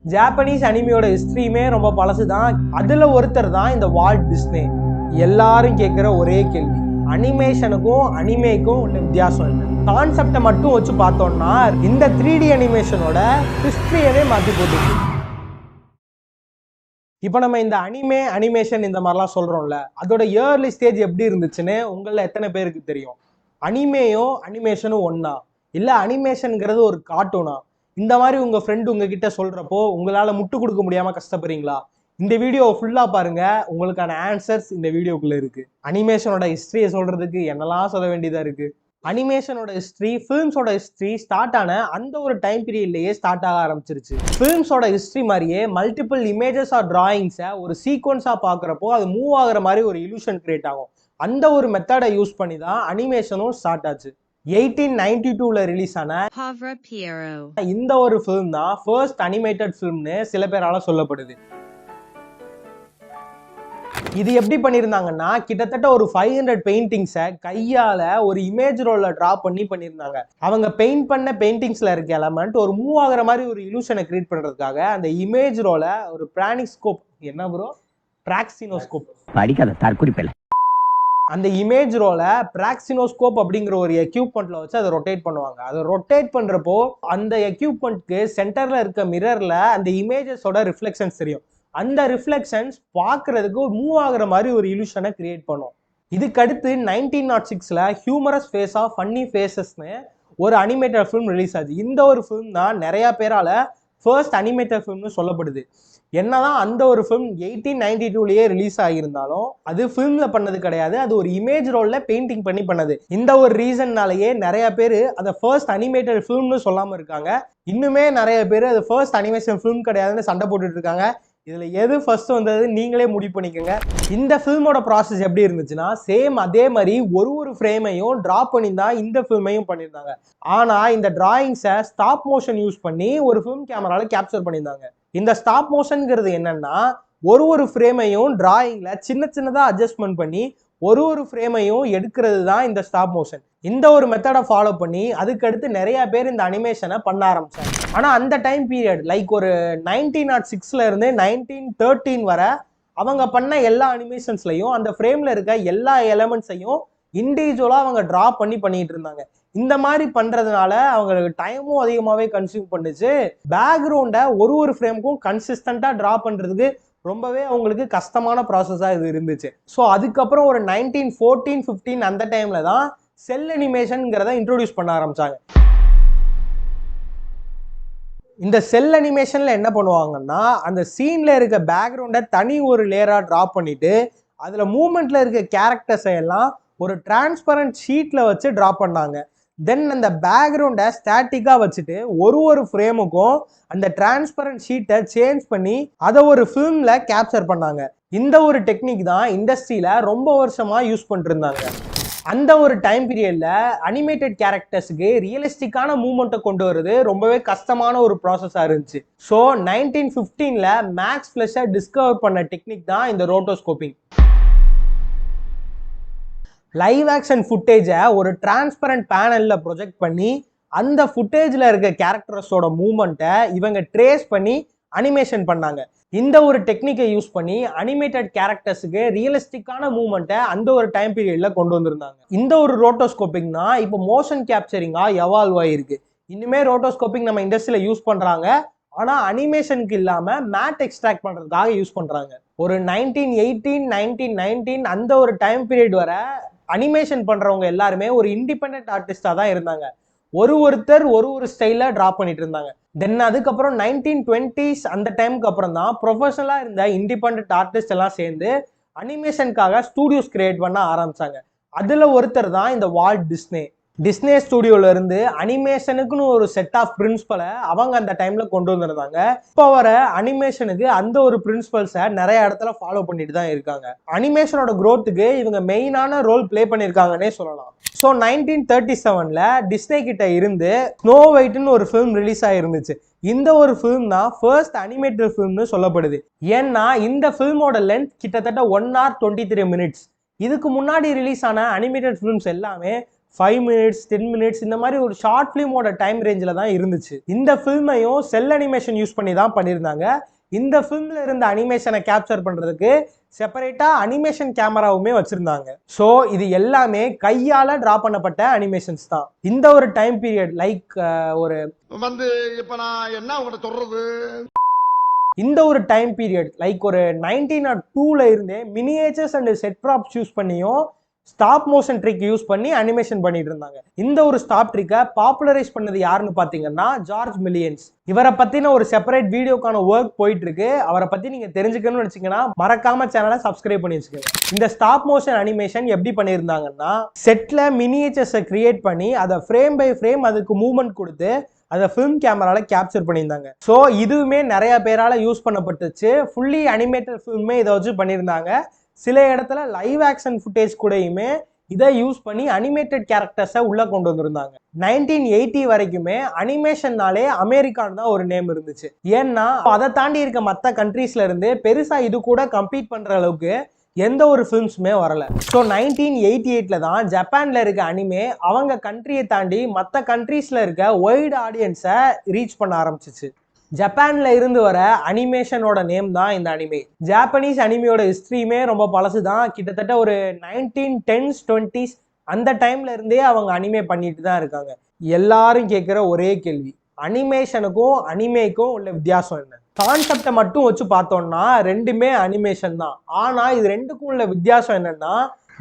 Japanese அனிமியோட ஹிஸ்ட்ரியுமே ரொம்ப பழசு தான். அதில் ஒருத்தர் தான் இந்த வால்ட் டிஸ்னே. எல்லாரும் கேட்குற ஒரே கேள்வி, அனிமேஷனுக்கும் அனிமேக்கும் ஒன்று வித்தியாசம் இல்லை. கான்செப்டை மட்டும் வச்சு பார்த்தோம்னா இந்த 3D அனிமேஷனோட ஹிஸ்ட்ரியவே மாற்றி போட்டுருக்கு. இப்போ நம்ம இந்த அனிமேஷன் இந்த மாதிரிலாம் சொல்கிறோம்ல, அதோட இயர்லி ஸ்டேஜ் எப்படி இருந்துச்சுன்னு உங்களில் எத்தனை பேருக்கு தெரியும்? அனிமேயும் அனிமேஷனும் ஒன்றா, இல்லை அனிமேஷனுங்கிறது ஒரு கார்ட்டூனா? இந்த மாதிரி உங்கள் ஃப்ரெண்டு உங்ககிட்ட சொல்கிறப்போ உங்களால் முட்டு கொடுக்க முடியாமல் கஷ்டப்படுறீங்களா? இந்த வீடியோவை ஃபுல்லாக பாருங்கள், உங்களுக்கான ஆன்சர்ஸ் இந்த வீடியோக்குள்ளே இருக்குது. அனிமேஷனோட ஹிஸ்ட்ரியை சொல்கிறதுக்கு என்னெல்லாம் சொல்ல வேண்டியதாக இருக்குது. அனிமேஷனோட ஹிஸ்ட்ரி, ஃபிலிம்ஸோட ஹிஸ்ட்ரி ஸ்டார்ட் ஆன அந்த ஒரு டைம் பீரியட்லேயே ஸ்டார்ட் ஆக ஆரம்பிச்சிருச்சு. ஃபிலிம்ஸோட ஹிஸ்ட்ரி மாதிரியே மல்டிபிள் இமேஜஸ் ஆர் டிராயிங்ஸை ஒரு சீக்வன்ஸாக பார்க்குறப்போ அது மூவ் ஆகிற மாதிரி ஒரு இலூஷன் கிரியேட் ஆகும். அந்த ஒரு மெத்தடை யூஸ் பண்ணி தான் அனிமேஷனும் ஸ்டார்ட் ஆச்சு. 1892ல ரிலீஸ் ஆன இந்த ஒரு ஃபிலிம் தான் ஃபர்ஸ்ட் அனிமேட்டட் ஃபிலிம்னு சில பேரால சொல்லப்படுது. இது எப்படி பண்ணியிருந்தாங்கன்னா, கிட்டத்தட்ட ஒரு 500 பெயிண்டிங்ஸை கையால ஒரு இமேஜ் ரோல்ல டிரா பண்ணியிருந்தாங்க. அவங்க பெயிண்ட் பண்ண பெயிண்டிங்ஸ்ல இருக்க எலமெண்ட் ஒரு மூவ் ஆகிற மாதிரி ஒரு இலூஷனை கிரியேட் பண்றதுக்காக அந்த இமேஜ் ரோல ஒரு பிரானிஸ்கோப், என்ன ப்ரோ, பிராக்சினோஸ்கோப், படிக்காத தற்குறிப்பில்லை, அந்த இமேஜ் ரோல பிராக்சினோஸ்கோப் அப்படிங்கிற ஒரு எக்யூப்மெண்ட்ல வச்சு அதை ரொட்டேட் பண்ணுவாங்க. அதை ரொட்டேட் பண்றப்போ அந்த எக்யூப்மெண்ட்க்கு சென்டர்ல இருக்க மிரர்ல அந்த இமேஜஸோட ரிஃப்ளெக்ஷன்ஸ் தெரியும். அந்த ரிஃப்ளெக்ஷன்ஸ் பார்க்கறதுக்கு மூவ் ஆகுற மாதிரி ஒரு இலூஷனை கிரியேட் பண்ணும். இதுக்கடுத்து 1906ல ஹியூமரஸ் ஃபேஸ் ஆஃப் ஃபன்னி ஃபேஸஸ்னு ஒரு அனிமேட்டட் ஃபிலிம் ரிலீஸ் ஆச்சு. இந்த ஒரு ஃபிலிம் தான் நிறைய பேரால ஃபர்ஸ்ட் அனிமேட்டட் ஃபிலிம்னு சொல்லப்படுது. என்னதான் அந்த ஒரு ஃபிலிம் 1892லயே ரிலீஸ் ஆகியிருந்தாலும் அது ஃபிலிம்ல பண்ணது கிடையாது, அது ஒரு இமேஜ் ரோல்ல பெயிண்டிங் பண்ணது. இந்த ஒரு ரீசன்னாலேயே நிறைய பேர் அதை ஃபர்ஸ்ட் அனிமேட்டட் ஃபிலிம்னு சொல்லாம இருக்காங்க. இன்னுமே நிறைய பேர் அது ஃபர்ஸ்ட் அனிமேஷன் ஃபிலிம் கிடையாதுன்னு சண்டை போட்டுட்டு இருக்காங்க. இதுல எது ஃபர்ஸ்ட் வந்தது நீங்களே முடிவு பண்ணிக்கோங்க. இந்த ஃபிலிமோட ப்ராசஸ் எப்படி இருந்துச்சுன்னா, சேம் அதே மாதிரி ஒரு ஃப்ரேமையும் டிரா பண்ணி தான் இந்த ஃபிலிமையும் பண்ணியிருந்தாங்க. ஆனா இந்த டிராயிங்ஸை ஸ்டாப் மோஷன் யூஸ் பண்ணி ஒரு ஃபிலிம் கேமரால கேப்சர் பண்ணியிருந்தாங்க. இந்த ஸ்டாப் மோஷன்ங்கிறது என்னன்னா, ஒரு ஃப்ரேமையும் டிராயிங்ல சின்னதா அட்ஜஸ்ட்மெண்ட் பண்ணி ஒரு ஃப்ரேமையும் எடுக்கிறது தான் இந்த ஸ்டாப் மோஷன். இந்த ஒரு மெத்தடை ஃபாலோ பண்ணி அதுக்கடுத்து நிறைய பேர் இந்த அனிமேஷனை பண்ண ஆரம்பிச்சாங்க. ஆனால் அந்த டைம் பீரியட் லைக் ஒரு 1906ல இருந்து 1913 வரை அவங்க பண்ண எல்லா அனிமேஷன்ஸ்லையும் அந்த ஃப்ரேம்ல இருக்க எல்லா எலமெண்ட்ஸையும் இண்டிவிஜுவலாக அவங்க ட்ரா பண்ணிட்டு இருந்தாங்க. இந்த மாதிரி பண்றதுனால அவங்களுக்கு டைமும் அதிகமாகவே கன்சியூம் பண்ணுச்சு. பேக்ரவுண்டை ஒரு ஃப்ரேமுக்கும் கன்சிஸ்டண்டா ட்ரா பண்றதுக்கு ரொம்பவே அவங்களுக்கு கஷ்டமான ப்ராசஸாக இது இருந்துச்சு. ஸோ அதுக்கப்புறம் ஒரு 1914-15 அந்த டைம்ல தான் செல் அனிமேஷன்ங்கிறத இன்ட்ரோடியூஸ் பண்ண ஆரம்பிச்சாங்க. இந்த செல் அனிமேஷன்ல என்ன பண்ணுவாங்கன்னா, அந்த சீன்ல இருக்க பேக்ரவுண்டை தனி ஒரு லேயரா டிரா பண்ணிட்டு அதுல மூவ்மெண்ட்ல இருக்க கேரக்டர்ஸை எல்லாம் ஒரு டிரான்ஸ்பரண்ட் ஷீட்ல வச்சு டிரா பண்ணாங்க. தென் அந்த பேக்ரவுண்டை ஸ்டாட்டிக்கா வச்சுட்டு ஒரு ஃப்ரேமுக்கும் அந்த டிரான்ஸ்பரண்ட் ஷீட்டை சேஞ்ச் பண்ணி அதை ஒரு ஃபிலிம்ல கேப்சர் பண்ணாங்க. இந்த ஒரு டெக்னிக் தான் இண்டஸ்ட்ரியில ரொம்ப வருஷமா யூஸ் பண்ணிட்டு இருந்தாங்க. அந்த ஒரு டைம் பீரியட்ல அனிமேட்டட் கேரக்டர்ஸுக்கு ரியலிஸ்டிக்கான மூவ்மெண்ட்டை கொண்டு வருது ரொம்பவே கஷ்டமான ஒரு ப்ராசஸா இருந்துச்சு. ஸோ 1915ல மேக்ஸ் ஃப்ளெஷர் டிஸ்கவர் பண்ண டெக்னிக் தான் இந்த ரோட்டோஸ்கோப்பிங். லைவ் ஆக்ஷன் ஃபுட்டேஜை ஒரு டிரான்ஸ்பரண்ட் பேனல்ல ப்ரொஜெக்ட் பண்ணி அந்த ஃபுட்டேஜ்ல இருக்க கேரக்டர்ஸோட மூவ்மெண்ட்டை இவங்க ட்ரேஸ் பண்ணி அனிமேஷன் பண்ணாங்க. இந்த ஒரு டெக்னிக்கை யூஸ் பண்ணி அனிமேட்டட் கேரக்டர்ஸுக்கு ரியலிஸ்டிக்கான மூவ்மெண்ட்டை அந்த ஒரு டைம் பீரியட்ல கொண்டு வந்திருந்தாங்க. இந்த ஒரு ரோட்டோஸ்கோப்பிங் தான் இப்போ மோஷன் கேப்சரிங்கா எவால்வ் ஆகிருக்கு. இன்னுமே ரோட்டோஸ்கோப்பிங் நம்ம இண்டஸ்ட்ரியில யூஸ் பண்றாங்க. ஆனா அனிமேஷனுக்கு இல்லாம மேட் எக்ஸ்ட்ராக்ட் பண்றதுக்காக யூஸ் பண்றாங்க. ஒரு 1918, 1919 அந்த ஒரு டைம் பீரியட் வர அனிமேஷன் பண்றவங்க எல்லாருமே ஒரு இண்டிபெண்டன்ட் ஆர்டிஸ்டா தான் இருந்தாங்க. ஒருத்தர் ஒரு ஸ்டைல டிரா பண்ணிட்டு இருந்தாங்க. தென் அதுக்கப்புறம் 1920s அந்த டைமுக்கு அப்புறம் தான் ப்ரொஃபஷனலா இருந்த இண்டிபெண்டன்ட் ஆர்டிஸ்ட் எல்லாம் சேர்ந்து அனிமேஷனுக்காக ஸ்டூடியோஸ் கிரியேட் பண்ண ஆரம்பிச்சாங்க. அதுல ஒருத்தர் தான் இந்த வால்ட் டிஸ்னே. டிஸ்னே ஸ்டுடியோல இருந்து அனிமேஷனுக்குன்னு ஒரு செட் ஆஃப் பிரின்சிபலை அவங்க அந்த டைம்ல கொண்டு வந்திருந்தாங்க. இப்போ வர அனிமேஷனுக்கு அந்த ஒரு பிரின்சிபல்ஸை நிறைய இடத்துல ஃபாலோ பண்ணிட்டு தான் இருக்காங்க. அனிமேஷனோட க்ரோத்துக்கு இவங்க மெயினான ரோல் பிளே பண்ணியிருக்காங்கன்னே சொல்லலாம். ஸோ 1937ல டிஸ்னே கிட்ட இருந்து ஸ்னோ ஒயிட்னு ஒரு ஃபிலிம் ரிலீஸ் ஆகிருந்துச்சு. இந்த ஒரு ஃபிலிம் தான் ஃபர்ஸ்ட் அனிமேட்டட் ஃபிலிம்னு சொல்லப்படுது. ஏன்னா இந்த ஃபிலிமோட லென்த் கிட்டத்தட்ட 1 hour 23 minutes. இதுக்கு முன்னாடி ரிலீஸ் ஆன அனிமேட்டட் ஃபிலிம்ஸ் எல்லாமே 5 மினிட்ஸ் 10 மினிட்ஸ் இந்த மாதிரி ஒரு ஷார்ட் ஃபிலிமோட டைம் ரேஞ்சில் தான் இருந்துச்சு. இந்த ஃபில்மையும் செல் அனிமேஷன் யூஸ் பண்ணி தான் பண்ணியிருந்தாங்க. இந்த ஃபிலிம்ல இருந்த அனிமேஷனை கேப்சர் பண்றதுக்கு செப்பரேட்டா அனிமேஷன் கேமராவுமே வச்சிருந்தாங்க. ஸோ இது எல்லாமே கையால டிரா பண்ணப்பட்ட அனிமேஷன்ஸ் தான். இந்த ஒரு டைம் பீரியட் லைக் ஒரு இப்ப நான் என்ன உங்கள்கிட்ட சொல்றது, இந்த ஒரு டைம் பீரியட் லைக் ஒரு 1902ல இருந்தே miniatures and set props use பண்ணியும் ஸ்டாப் மோஷன் ட்ரிக் யூஸ் பண்ணி அனிமேஷன் பண்ணிட்டு இருந்தாங்க. இந்த ஒரு ஸ்டாப் ட்ரிக்கை பாப்புலரைஸ் பண்ணது யாருன்னு பாத்தீங்கன்னா ஜார்ஜ் மில்லியன்ஸ். இவரை பத்தின ஒரு செப்பரேட் வீடியோக்கான ஒர்க் போயிட்டு இருக்கு. அவரை பத்தி நீங்க தெரிஞ்சுக்கணும்னு நினைச்சீங்கன்னா மறக்காம சேனலை சப்ஸ்கிரைப் பண்ணி வச்சுக்கோங்க. இந்த ஸ்டாப் மோஷன் அனிமேஷன் எப்படி பண்ணியிருந்தாங்கன்னா செட்ல மினியேச்சர்ஸை கிரியேட் பண்ணி அதை ஃப்ரேம் பை ஃப்ரேம் அதுக்கு மூவ்மெண்ட் கொடுத்து அதை ஃபிலிம் கேமரால கேப்சர் பண்ணியிருந்தாங்க. ஸோ இதுவுமே நிறைய பேரால யூஸ் பண்ணப்பட்டுச்சு. ஃபுல்லி அனிமேட்டட் ஃபிலிமே இதை வச்சு பண்ணியிருந்தாங்க. சில இடத்துல லைவ் ஆக்ஷன் ஃபுட்டேஜ் கூடயுமே இதை யூஸ் பண்ணி அனிமேட்டட் கேரக்டர்ஸை உள்ள கொண்டு வந்திருந்தாங்க. 1980 வரைக்குமே அனிமேஷன்னாலே அமெரிக்கான்னு தான் ஒரு நேம் இருந்துச்சு. ஏன்னா அதை தாண்டி இருக்க மற்ற கண்ட்ரீஸ்ல இருந்து பெருசா இது கூட கம்பீட் பண்ற அளவுக்கு எந்த ஒரு ஃபிலிம்ஸுமே வரல. ஸோ 1988ல தான் ஜப்பான்ல இருக்க அனிமே அவங்க கண்ட்ரியை தாண்டி மற்ற கண்ட்ரீஸ்ல இருக்க வைட் ஆடியன்ஸை ரீச் பண்ண ஆரம்பிச்சிச்சு. ஜப்பான்ல இருந்து வர அனிமேஷனோட நேம் தான் இந்த அனிமே. ஜாப்பனீஸ் அனிமையோட ஹிஸ்டரியுமே ரொம்ப பழசு தான். கிட்டத்தட்ட ஒரு 1910s 20s அந்த டைம்ல இருந்தே அவங்க அனிமே பண்ணிட்டு தான் இருக்காங்க. எல்லாரும் கேட்குற ஒரே கேள்வி, அனிமேஷனுக்கும் அனிமேக்கும் உள்ள வித்தியாசம் என்ன? கான்செப்டை மட்டும் வச்சு பார்த்தோம்னா ரெண்டுமே அனிமேஷன் தான். ஆனா இது ரெண்டுக்கும் உள்ள வித்தியாசம் என்னன்னா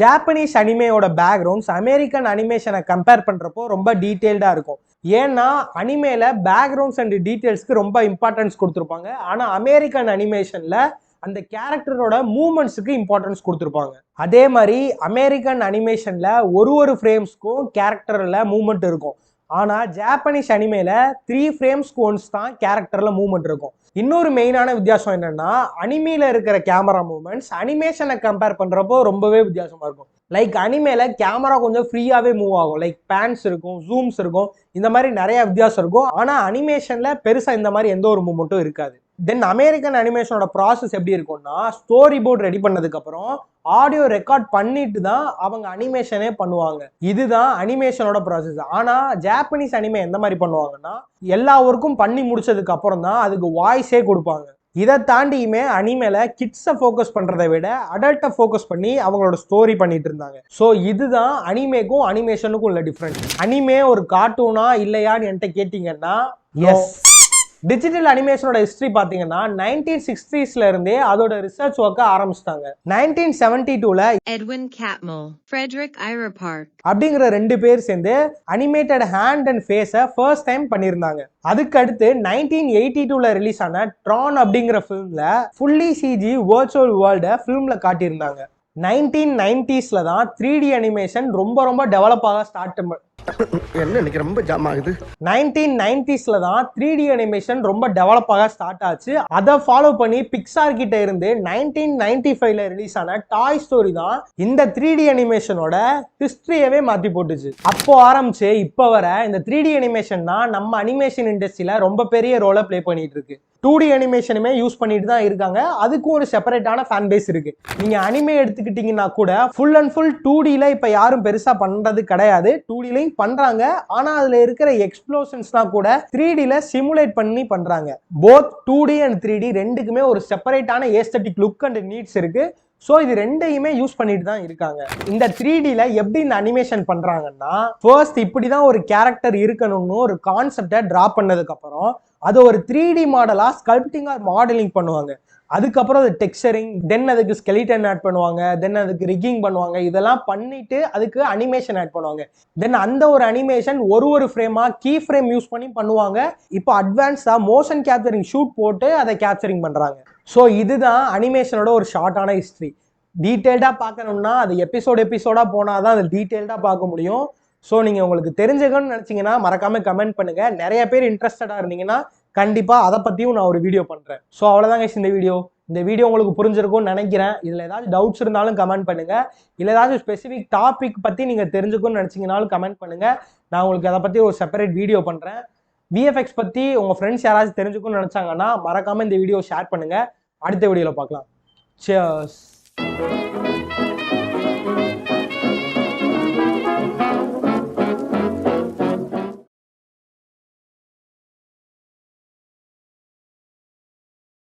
ஜாப்பனீஸ் அனிமேயோட பேக்ரவுண்ட்ஸ் அமெரிக்கன் அனிமேஷனை கம்பேர் பண்றப்போ ரொம்ப டீட்டெயில்டா இருக்கும். ஏன்னா அனிமேல பேக்ரவுண்ட்ஸ் அண்ட் டீட்டெயில்ஸ்க்கு ரொம்ப இம்பார்ட்டன்ஸ் கொடுத்துருப்பாங்க. ஆனா அமெரிக்கன் அனிமேஷன்ல அந்த கேரக்டரோட மூவ்மெண்ட்ஸுக்கு இம்பார்ட்டன்ஸ் கொடுத்துருப்பாங்க. அதே மாதிரி அமெரிக்கன் அனிமேஷன்ல ஒரு ஃப்ரேம்ஸ்க்கும் கேரக்டர்ல மூவ்மெண்ட் இருக்கும். ஆனா ஜாப்பனீஸ் அனிமேல 3 ஃப்ரேம்ஸ்க்கு ஒன்ஸ் தான் கேரக்டர்ல மூவ்மெண்ட் இருக்கும். இன்னொரு மெயினான வித்தியாசம் என்னன்னா அனிமேல இருக்கிற கேமரா மூவ்மெண்ட்ஸ் அனிமேஷனை கம்பேர் பண்றப்போ ரொம்பவே வித்தியாசமா இருக்கும். லைக் அனிமேல கேமரா கொஞ்சம் ஃப்ரீயாவே மூவ் ஆகும். லைக் பேன்ஸ் இருக்கும், ஜூம்ஸ் இருக்கும், இந்த மாதிரி நிறைய வித்தியாசம் இருக்கும். ஆனா அனிமேஷன்ல பெருசா இந்த மாதிரி எந்த ஒரு மூவ்மெண்ட்டும் இருக்காது. தென் அமெரிக்கன் அனிமேஷனோட ப்ராசஸ் எப்படி இருக்கும்னா ஸ்டோரி போர்ட் ரெடி பண்ணதுக்கு அப்புறம் ஆடியோ ரெக்கார்ட் பண்ணிட்டு தான் அவங்க அனிமேஷனே பண்ணுவாங்க. இதுதான் அனிமேஷனோட ப்ராசஸ். ஆனா ஜாப்பனீஸ் அனிமே எந்த மாதிரி பண்ணுவாங்கன்னா எல்லா ஒர்க்கும் பண்ணி முடிச்சதுக்கு அப்புறம் தான் அதுக்கு வாய்ஸே கொடுப்பாங்க. இதை தாண்டியுமே அனிமேல கிட்ஸை ஃபோக்கஸ் பண்றதை விட அடல்ட்டை ஃபோக்கஸ் பண்ணி அவங்களோட ஸ்டோரி பண்ணிட்டு இருந்தாங்க. ஸோ இதுதான் அனிமேக்கும் அனிமேஷனுக்கும் உள்ள டிஃப்ரெண்ட். அனிமே ஒரு கார்ட்டூனா இல்லையான்னு என்கிட்ட கேட்டீங்கன்னா எஸ். டிஜிட்டல் அனிமேஷனோட ஹிஸ்டரி பார்த்தீங்கன்னா 1960ஸ்ல இருந்தே அதோட ரிசர்ச் ஒர்க்கை ஆரம்பிச்சிட்டாங்க. 1972ல எட்வின் கேட்மோ, ஃப்ரெட்ரிக் ஐரபார்க் அப்படிங்கிற 2 பேர் சேர்ந்து அனிமேட்டட் ஹேண்ட் அண்ட் ஃபேஸை ஃபர்ஸ்ட் டைம் பண்ணியிருந்தாங்க. அதுக்கு அடுத்து 1982ல ரிலீஸ் ஆன ட்ரான் அப்படிங்கிற ஃபிலிம்ல ஃபுல்லி சிஜி வர்ச்சுவல் வேர்ல்டை ஃபிலிம்ல காட்டியிருந்தாங்க. 1990ஸ்ல தான் 3D அனிமேஷன் ரொம்ப டெவலப் ஆக ஸ்டார்ட் என்ன இன்னைக்கு ரொம்ப ஜாம் ஆகுது. 1990ஸ்ல தான் 3D அனிமேஷன் ரொம்ப டெவலப் ஆக ஸ்டார்ட் ஆச்சு. அதை ஃபாலோ பண்ணி பிக்சார் கிட்ட இருந்து 1995ல ரிலீஸ் ஆன டாய் ஸ்டோரி தான் இந்த 3D அனிமேஷனோட ஹிஸ்டரியவே மாத்தி போட்டுச்சு. அப்போ ஆரம்பிச்சு இப்போ வர இந்த 3D அனிமேஷன் தான் நம்ம அனிமேஷன் இண்டஸ்ட்ரியில ரொம்ப பெரிய ரோலை பிளே பண்ணிட்டு இருக்கு. 2D அனிமேஷனுமே யூஸ் பண்ணிட்டு தான் இருக்காங்க. அதுக்கும் ஒரு செப்பரேட்டான ஃபேன் பேஸ் இருக்கு. நீங்க அனிமே எடுத்துக்கிட்டீங்கன்னா கூட ஃபுல் அண்ட் ஃபுல் 2Dல இப்ப யாரும் பெருசா பண்றது கிடையாது. 2Dலையும் பண்றாங்க. ஆனா அதுல இருக்கிற எக்ஸ்ப்ளோஷன்ஸ்னா கூட 3Dல சிமுலேட் பண்ணி பண்றாங்க. போத் 2D அண்ட் 3D ரெண்டுக்குமே ஒரு செப்பரேட்டான ஏஸ்தட்டிக் லுக் அண்ட் நீட்ஸ் இருக்கு. ஸோ இது ரெண்டையுமே யூஸ் பண்ணிட்டு தான் இருக்காங்க. இந்த 3Dல எப்படி இந்த அனிமேஷன் பண்றாங்கன்னா ஃபர்ஸ்ட் இப்படிதான் ஒரு கேரக்டர் இருக்கணும்னு ஒரு கான்செப்டை டிரா பண்ணதுக்கு அப்புறம் அது ஒரு 3D மாடலா ஸ்கல்ப்டிங் ஆர் மாடலிங் பண்ணுவாங்க. அதுக்கப்புறம் அது டெக்ஸ்சரிங், தென் அதுக்கு ஸ்கெலிட்டன் ஆட் பண்ணுவாங்க, தென் அதுக்கு ரிக்கிங் பண்ணுவாங்க. இதெல்லாம் பண்ணிட்டு அதுக்கு அனிமேஷன் ஆட் பண்ணுவாங்க. தென் அந்த ஒரு அனிமேஷன் ஒரு ஃப்ரேமா கீ ஃப்ரேம் யூஸ் பண்ணி பண்ணுவாங்க. இப்போ அட்வான்ஸா மோஷன் கேப்சரிங் ஷூட் போட்டு அதை கேப்சரிங் பண்றாங்க. ஸோ இதுதான் அனிமேஷனோட ஒரு ஷார்ட்டான ஹிஸ்ட்ரி. டீட்டெயில்டாக பார்க்கணும்னா அது எபிசோடாக போனால் தான் அதை டீட்டெயில்டாக பார்க்க முடியும். ஸோ நீங்கள் உங்களுக்கு தெரிஞ்சுக்கணும்னு நினச்சிங்கன்னா மறக்காமல் கமெண்ட் பண்ணுங்கள். நிறைய பேர் இன்ட்ரெஸ்டடாக இருந்தீங்கன்னா கண்டிப்பாக அதை பற்றியும் நான் ஒரு வீடியோ பண்ணுறேன். ஸோ அவ்வளோதாங்க இந்த வீடியோ உங்களுக்கு புரிஞ்சிருக்கும்னு நினைக்கிறேன். இதில் ஏதாச்சும் டவுட்ஸ் இருந்தாலும் கமெண்ட் பண்ணுங்கள். இல்லை ஏதாச்சும் ஸ்பெசிஃபிக் டாபிக் பற்றி நீங்கள் தெரிஞ்சுக்கணும்னு நினச்சிங்கனாலும் கமெண்ட் பண்ணுங்கள். நான் உங்களுக்கு அதை பற்றி ஒரு செப்பரேட் வீடியோ பண்ணுறேன். விஎஃப்எக்ஸ் பற்றி உங்கள் ஃப்ரெண்ட்ஸ் யாராச்சும் தெரிஞ்சுக்கணும்னு நினச்சாங்கன்னா மறக்காமல் இந்த வீடியோ ஷேர் பண்ணுங்கள். அடுத்த வீடியோவில் பார்க்கலாம். Cheers.